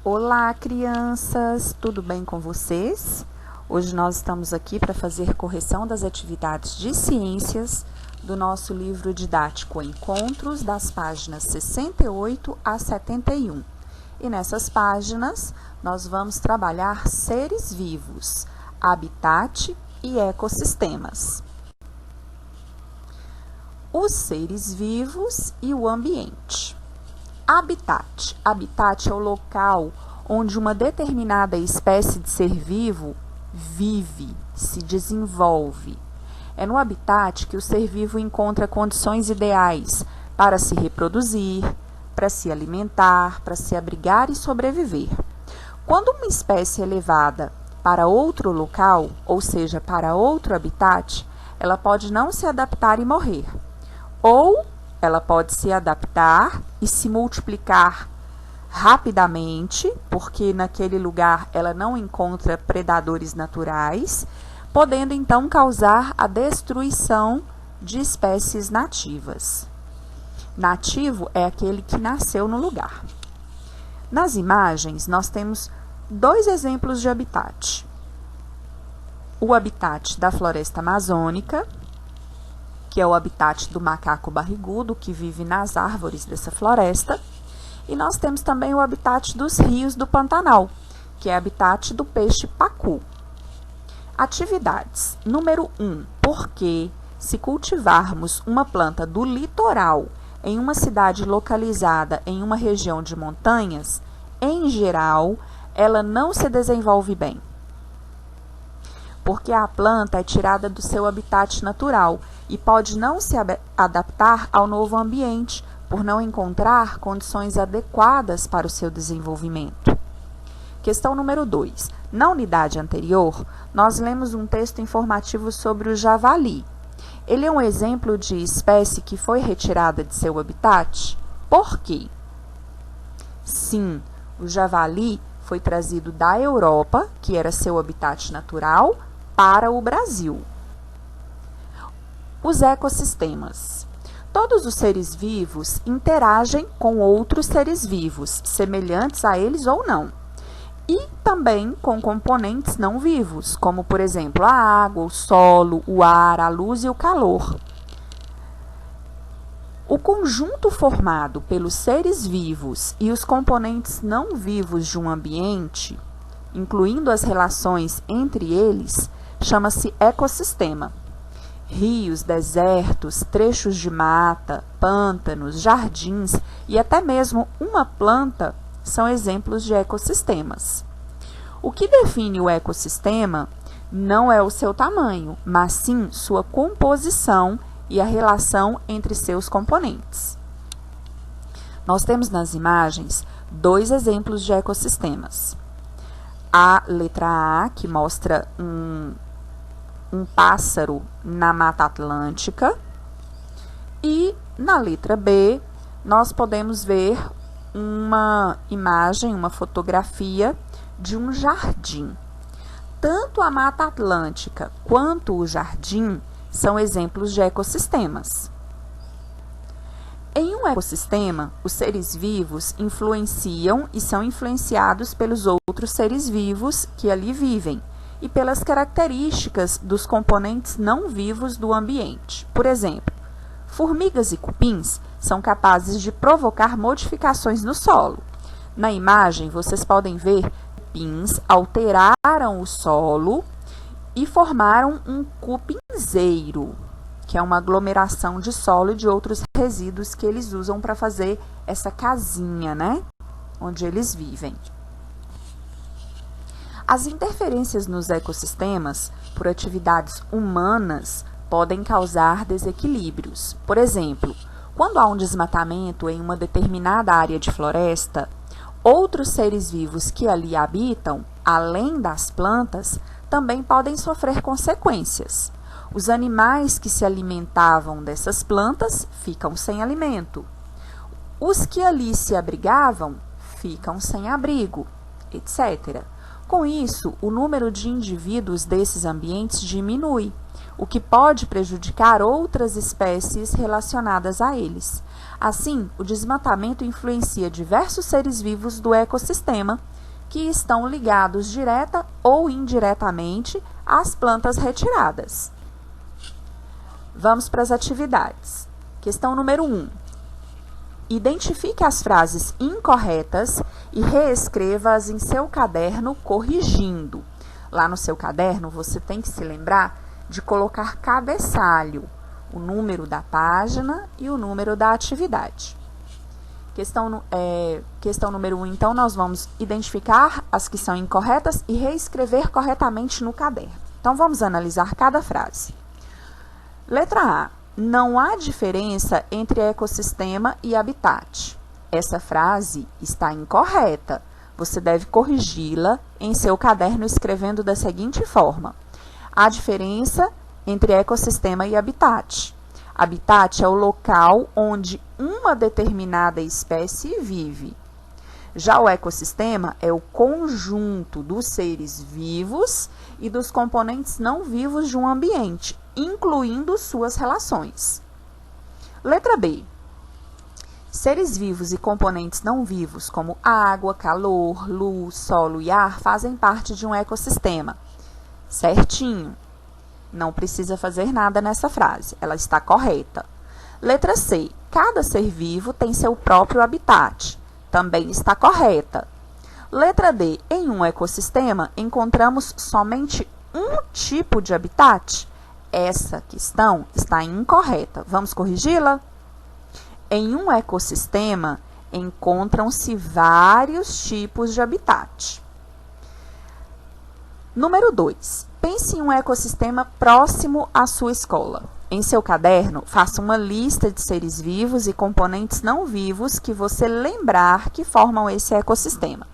Olá, crianças! Tudo bem com vocês? Hoje nós estamos aqui para fazer correção das atividades de ciências do nosso livro didático Encontros, das páginas 68 a 71. E nessas páginas nós vamos trabalhar seres vivos, habitat e ecossistemas. Os seres vivos e o ambiente. Habitat. Habitat é o local onde uma determinada espécie de ser vivo vive, se desenvolve. É no habitat que o ser vivo encontra condições ideais para se reproduzir, para se alimentar, para se abrigar e sobreviver. Quando uma espécie é levada para outro local, ou seja, para outro habitat, ela pode não se adaptar e morrer. Ou ela pode se adaptar e se multiplicar rapidamente, porque naquele lugar ela não encontra predadores naturais, podendo então causar a destruição de espécies nativas. Nativo é aquele que nasceu no lugar. Nas imagens, nós temos dois exemplos de habitat. O habitat da floresta amazônica, que é o habitat do macaco barrigudo, que vive nas árvores dessa floresta. E nós temos também o habitat dos rios do Pantanal, que é o habitat do peixe pacu. Atividades. Número 1. Porque se cultivarmos uma planta do litoral em uma cidade localizada em uma região de montanhas, em geral, ela não se desenvolve bem. Porque a planta é tirada do seu habitat natural e pode não se adaptar ao novo ambiente por não encontrar condições adequadas para o seu desenvolvimento. Questão número 2. Na unidade anterior, nós lemos um texto informativo sobre o javali. Ele é um exemplo de espécie que foi retirada de seu habitat? Por quê? Sim, o javali foi trazido da Europa, que era seu habitat natural, para o Brasil. Os ecossistemas. Todos os seres vivos interagem com outros seres vivos, semelhantes a eles ou não. E também com componentes não vivos, como, por exemplo, a água, o solo, o ar, a luz e o calor. O conjunto formado pelos seres vivos e os componentes não vivos de um ambiente, incluindo as relações entre eles, chama-se ecossistema. Rios, desertos, trechos de mata, pântanos, jardins e até mesmo uma planta são exemplos de ecossistemas. O que define o ecossistema não é o seu tamanho, mas sim sua composição e a relação entre seus componentes. Nós temos nas imagens dois exemplos de ecossistemas. A letra A, que mostra um pássaro na Mata Atlântica, e na letra B, nós podemos ver uma imagem, uma fotografia de um jardim. Tanto a Mata Atlântica quanto o jardim são exemplos de ecossistemas. Em um ecossistema, os seres vivos influenciam e são influenciados pelos outros seres vivos que ali vivem e pelas características dos componentes não vivos do ambiente. Por exemplo, formigas e cupins são capazes de provocar modificações no solo. Na imagem, vocês podem ver que cupins alteraram o solo e formaram um cupinzeiro, que é uma aglomeração de solo e de outros resíduos que eles usam para fazer essa casinha, né? Onde eles vivem. As interferências nos ecossistemas por atividades humanas podem causar desequilíbrios. Por exemplo, quando há um desmatamento em uma determinada área de floresta, outros seres vivos que ali habitam, além das plantas, também podem sofrer consequências. Os animais que se alimentavam dessas plantas ficam sem alimento. Os que ali se abrigavam ficam sem abrigo, etc. Com isso, o número de indivíduos desses ambientes diminui, o que pode prejudicar outras espécies relacionadas a eles. Assim, o desmatamento influencia diversos seres vivos do ecossistema que estão ligados direta ou indiretamente às plantas retiradas. Vamos para as atividades. Questão número 1. Identifique as frases incorretas e reescreva-as em seu caderno corrigindo. Lá no seu caderno, você tem que se lembrar de colocar cabeçalho, o número da página e o número da atividade. Questão número 1, então, nós vamos identificar as que são incorretas e reescrever corretamente no caderno. Então, vamos analisar cada frase. Letra A. Não há diferença entre ecossistema e habitat. Essa frase está incorreta. Você deve corrigi-la em seu caderno escrevendo da seguinte forma: há diferença entre ecossistema e habitat. Habitat é o local onde uma determinada espécie vive. Já o ecossistema é o conjunto dos seres vivos e dos componentes não vivos de um ambiente, incluindo suas relações. Letra B. Seres vivos e componentes não vivos, como água, calor, luz, solo e ar, fazem parte de um ecossistema. Certinho. Não precisa fazer nada nessa frase, ela está correta. Letra C. Cada ser vivo tem seu próprio habitat. Também está correta. Letra D. Em um ecossistema, encontramos somente um tipo de habitat. Essa questão está incorreta. Vamos corrigi-la? Em um ecossistema, encontram-se vários tipos de habitat. Número 2. Pense em um ecossistema próximo à sua escola. Em seu caderno, faça uma lista de seres vivos e componentes não vivos que você lembrar que formam esse ecossistema.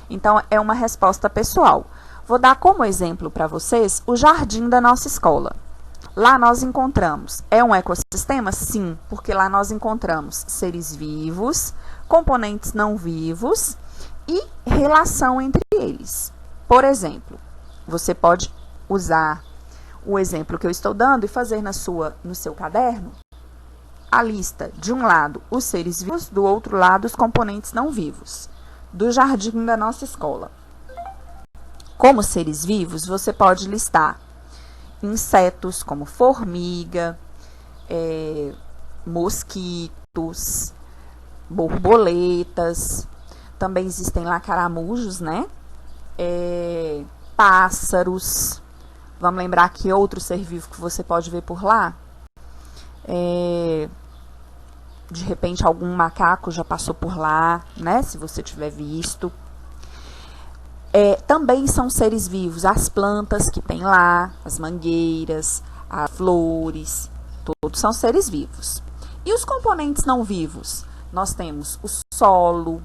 Então, é uma resposta pessoal. Vou dar como exemplo para vocês o jardim da nossa escola. Lá nós encontramos, é um ecossistema? Sim, porque lá nós encontramos seres vivos, componentes não vivos e relação entre eles. Por exemplo, você pode usar o exemplo que eu estou dando e fazer no seu caderno a lista, de um lado, os seres vivos, do outro lado, os componentes não vivos, do jardim da nossa escola. Como seres vivos, você pode listar insetos como formiga, mosquitos, borboletas, também existem lá caramujos, né? Pássaros. Vamos lembrar que outro ser vivo que você pode ver por lá? De repente, algum macaco já passou por lá, né? Se você tiver visto. Também são seres vivos as plantas que tem lá, as mangueiras, as flores, todos são seres vivos. E os componentes não vivos? Nós temos o solo,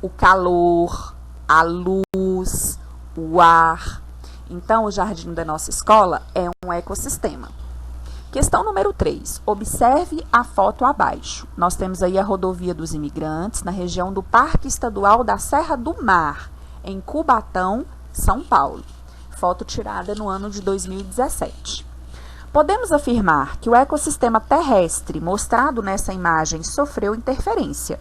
o calor, a luz, o ar. Então, o jardim da nossa escola é um ecossistema. Questão número 3. Observe a foto abaixo. Nós temos aí a rodovia dos imigrantes na região do Parque Estadual da Serra do Mar, em Cubatão, São Paulo. Foto tirada no ano de 2017. Podemos afirmar que o ecossistema terrestre mostrado nessa imagem sofreu interferência.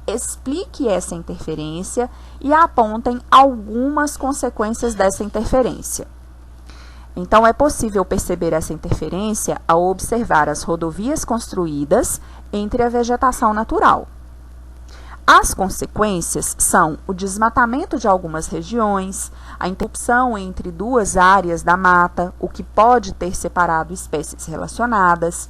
Explique essa interferência e apontem algumas consequências dessa interferência. Então, é possível perceber essa interferência ao observar as rodovias construídas entre a vegetação natural. As consequências são o desmatamento de algumas regiões, a interrupção entre duas áreas da mata, o que pode ter separado espécies relacionadas,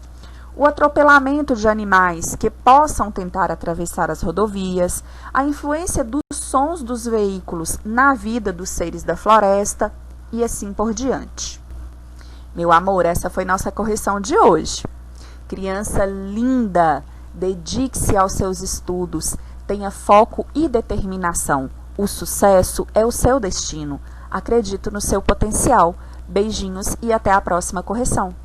o atropelamento de animais que possam tentar atravessar as rodovias, a influência dos sons dos veículos na vida dos seres da floresta e assim por diante. Meu amor, essa foi nossa correção de hoje. Criança linda, dedique-se aos seus estudos, tenha foco e determinação. O sucesso é o seu destino. Acredito no seu potencial. Beijinhos e até a próxima correção.